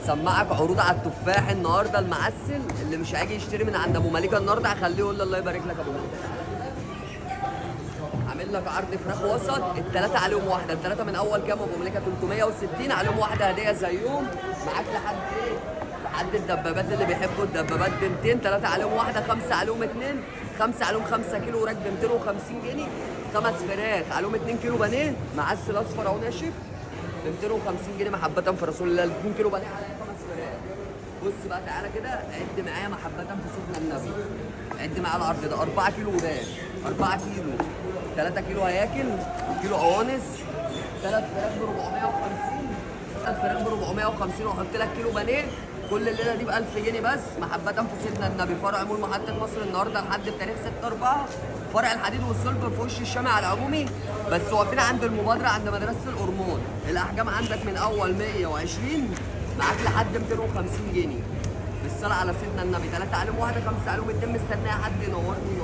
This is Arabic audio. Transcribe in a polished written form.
هسمعك عروض على التفاح النهارده المعسل. اللي مش هيجي يشتري من عند ابو مليكه النهارده هخليه يقول لي الله يبارك لك يا ابو مليكه. عامل لك عرض فراخ وسط، الثلاثه عليهم واحده، الثلاثه من اول كام ابو مليكه 360 عليهم واحده هديه زيهم. معاك لحد ايه؟ لحد الدبابات اللي بيحبوا الدبابات ب 200، ثلاثه عليهم واحده، خمسه عليهم اثنين، خمسه عليهم 5 كيلو وراك ب 250 جنيه، خمس فراخ عليهم 2 كيلو بانيه معسل اصفر اهو ناشف ب 250 جنيه محبه في رسول الله. 2 كيلو بانيه على خمس فراخ. بص بقى تعالى كده عد معايا محبة في سيدنا النبي. عد معايا العرض ده 4 كيلو وراك، 4 كيلو، 3 كيلو هياكل، كيلو قوانص، 3 فراخ ب 450، 3 فراخ ب 450 واحط لك كيلو بانيه. كل الليله دي ب 1000 جنيه بس محبة في سيدنا النبي. فرع مول محطة مصر النهارده لحد بتاريخ 6/4. فرع الحديد والصلب في وش الشامع على العمومي، بس واقفين عند المبادرة عند مدرسة الأورمون. الأحجام عندك من أول 120 معاك لحد 250 جنيه. بالصلاة على سيدنا النبي، 3 عليهم واحدة، 5 عليهم 2. مستنية حد ينورني.